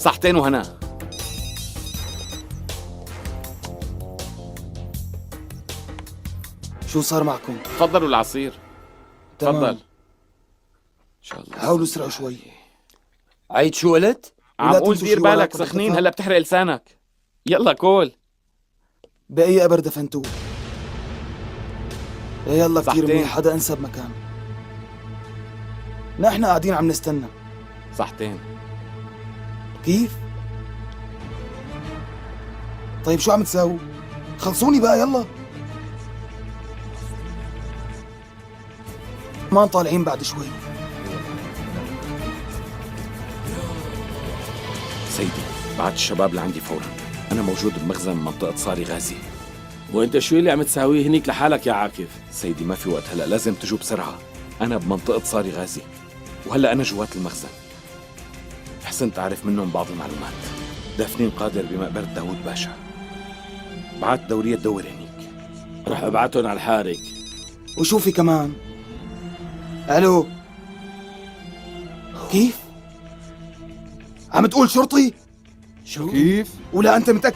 صحتين وهنا. شو صار معكم؟ تفضلوا العصير. تمام. تفضل. ان شاء الله. حاولوا اسرعوا شوي. عيد شو قلت؟ عم ولا قول تنسوا دير شي وراكم بالك سخنين، بالدفا. هلا بتحرق لسانك. يلا كول. بأي قبر دفنتوه؟ يلا كتير صحتين. منيح، حدا انسب مكان. نحن قاعدين عم نستنى. صحتين. كيف؟ طيب شو عم تساووا؟ خلصوني بقى يلا. ما طالعين بعد شوي. سيدي بعت الشباب لعندي فورا، أنا موجود بمخزن منطقة صاري غازي. وانت شو اللي عم تساويه هنيك لحالك يا عاكف؟ سيدي ما في وقت هلا، لازم تجوا بسرعة. أنا بمنطقة صاري غازي، وهلا أنا جوات المخزن. حسنت أعرف منهم بعض المعلومات. دافنين قادر بمقبرة داوود باشا. بعت دورية تدور هنيك. رح ابعتهم على الحارق. وشوفي كمان. الو. كيف؟ عم تقول شرطي؟ شو؟ كيف؟ ولا انت متأكد؟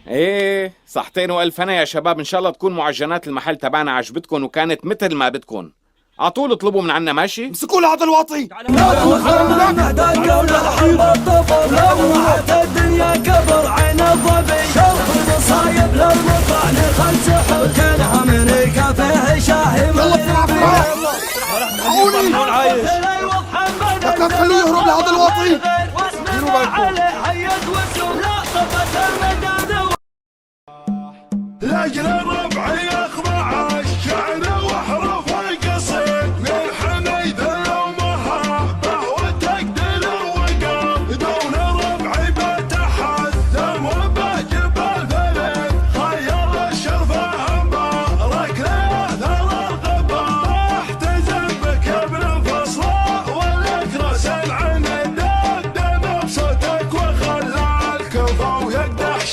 ايه صحتين والف هنا يا شباب، ان شاء الله تكون معجنات المحل تبعنا عجبتكم وكانت مثل ما بدكم. على طول اطلبوا من عنا، ماشي؟ امسكوا هذا الواطي. الدنيا كبر عين الظبي شوف المصايب للمطعن خمس حوتينها من الكافيه شاهي. يلا بسرعة بسرعة. الحقوني. لا تخلوه يهرب لهذا الواطي. ديروا بالكم. لاجل الربع يخضع الشعر واحرف القصيد من حميد ومهابه وتقدير الوقار دون الربع بتحدم وبجب الفريد خير الشرفه مبارك لاثر الغبار احتزم بك ابن فصله والاكرس العند دم بصوتك وخلى الكفا ويقدح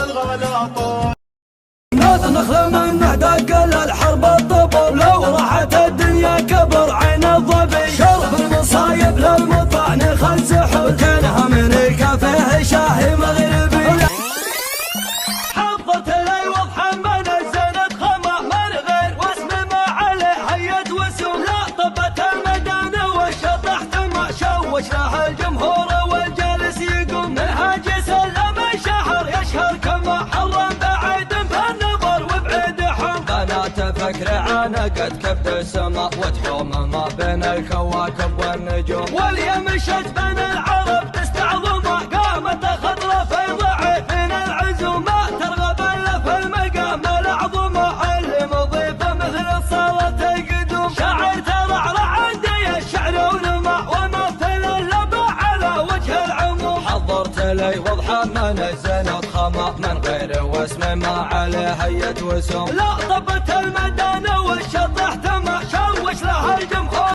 والغلا ناس نخلى من نهدق الحرب الطبر لو راحت الدنيا كبر عين الظبي شرب المصايب للمطعن خل سحر كانها من كافيه شاهي مغربي حفظت لي وضحى من الزند خمع من غير واسم ما عليه هيد وسوم لا طبت المدان والشطح تمع شوش له الجمهور والجالس يقوم منهاج سلم شهر يشهر كما حرم بعيد بالنظر وبعيد حم قناة فكر عانقت كبد السماء وتحوم ما بين الكواكب والنجوم واليمشت بين العرب تستعظم قامت خضرة في ضعيفين العزوم ما ترغب الا في المقام العظمى اللي مضيفه مثل الصلاة القدوم شاعر ترعرع عندي الشعر ولمع ومثل اللبع على وجه العموم حضرت لي وضحى من الزند خمع من غير واسم ما عليه هيت وسوم لا طبت المدان والشطح تمع شوش له الجمهور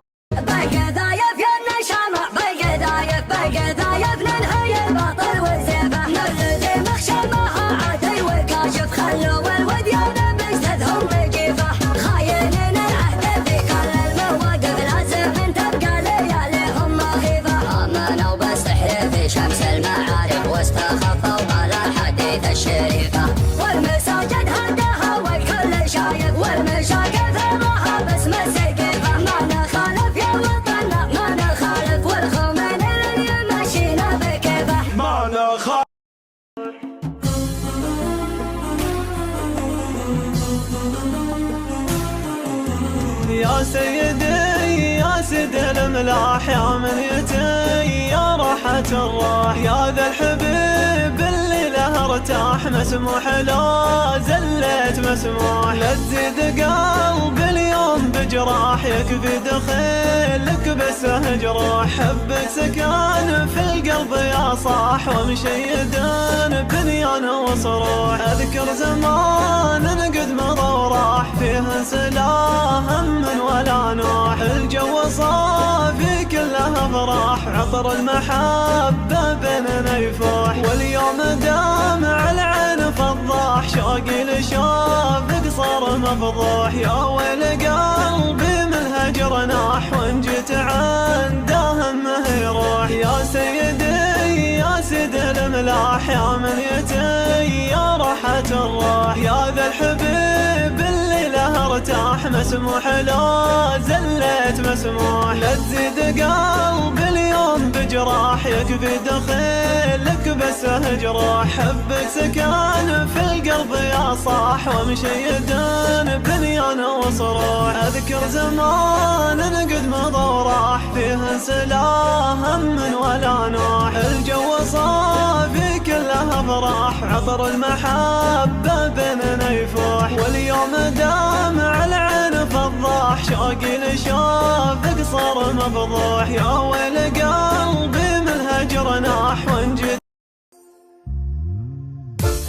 شمس المعارف واستخفوا على الحديث الشريفة والمساجد هداها والكل شايف والمشاكل ثراها باسم السقيفة ما نخالف يا وطننا ما نخالف والخومين اللي يمشينا بكيفه ما نخالف يا سيدي يا سيد الملاح يا من يتي يا راحة الراح يا ذا الحبيب اللي له ارتاح مسموح لا زلت مسموح لا تزيد قلب اليوم بجراح يكفي دخيلك بس جروح حبك سكان في القلب يا صاح ومشيدان بنيان وصروح اذكر زمان قد مضى وراح فيها سلاح هم ولا نوح الجو صافي كلها افراح عطر المحبة بيننا يفوح واليوم دامع العين فضاح شوقي لشوفك صار مفضوح يا ويل قلبي من الهجر ناح وان جيت عنده همه يروح يا سيدي يا سيد الملاح يا من يتي يا راحة الراح يا ذا الحبيب اللي له ارتاح مسموح لا زلت مسموح لا تزيد قلب اليوم بجراح يكفي دخيلك بس جروح حبك سكان في القلب يا صاح ومشيدان بنيان وصروح اذكر زمان قد مضى وراح فيها سلا هم ولا نوح الجو صافي كلها افراح عطر المحبة بيننا يفوح واليوم دامع العين فضاح شوقي لشوفك صار مفضوح يا ويل قلبي من الهجر ناح وانجد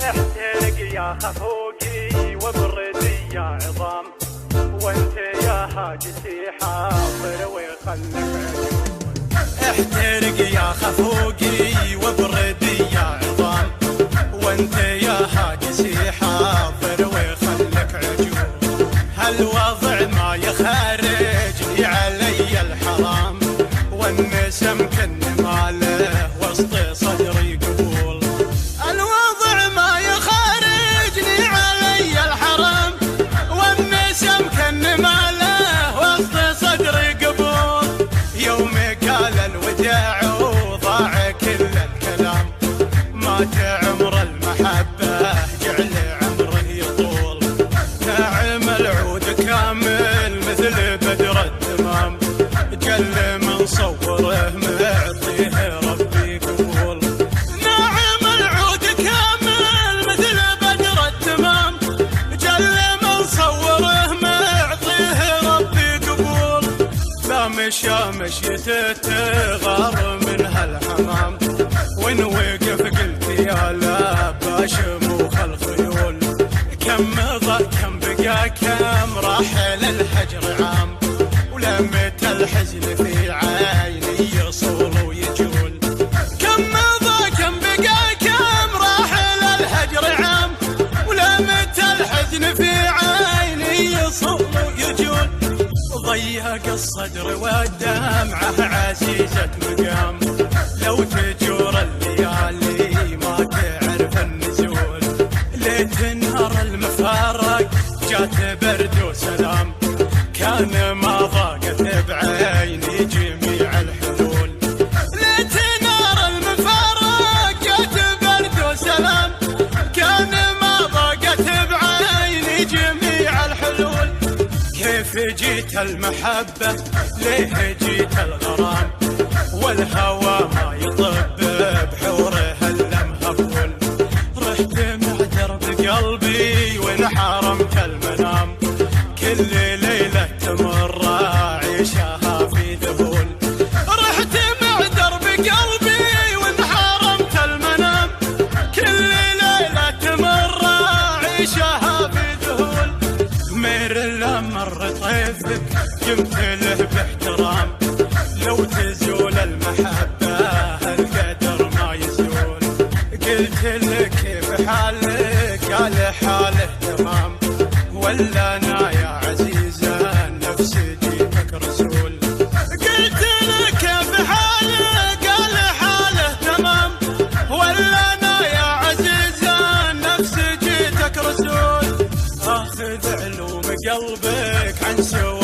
احترق يا خفوقي وبردي يا عظام وانت يا هاجسي حاضر ويخلف عيون احترق يا خفوقي وبردي يا عظام وانت يا هاجسي حاضر ويخلك عجول هالوضع ما يخرجني علي الحرام والنسم كن ماله وسط صدري قبول الوضع ما يخرجني علي الحرام والنسم كن ماله وسط صدري قبول يوم قال الوداع وضاع كل الكلام مات عمر المحبة جعل عمره يطول ناعم العود كامل مثل بدر التمام جل من صوره معطيه ربي قبول ناعم العود كامل مثل بدر التمام جل من صوره معطيه ربي قبول لا مشى مشيته تغار من هالحمام وين وقف قلت يا لا باشموخ الخيول كم مضى كم بقى كم راح للحجر عام ولمت الحزن في عيني يصول ويجول كم مضى كم بقى كم راح للحجر عام يشتاق الصدر والدمعة عزيزة مقام لو تجور الليالي ما تعرف النزول ليت نهار المفارق جات برد وسلام كان ما ضاقت بعيني جميع الحلول ليت نهار المفارق جات برد وسلام كان ما ضاقت بعيني جميع الحلول كيف جيت المحبة ليه جيت الغرام والهوى ما يطب بحوره الا مهبول رحت مع درب قلبي وانحرمت المنام كل ليلة تمر عيشها في ذهول رحت مع درب قلبي وانحرمت المنام كل ليلة تمر عيشها في ذهول مير لمر طيفك يمثله باحترام لو تزول المحبة القدر ما يزول قلت لك كيف حالك قال حاله تمام ولا انا يا عزيزة نفس جيتك رسول قلت لك كيف حالك قال حاله تمام ولا انا يا عزيزة نفس جيتك رسول اخذ علوم قلبك عن سوى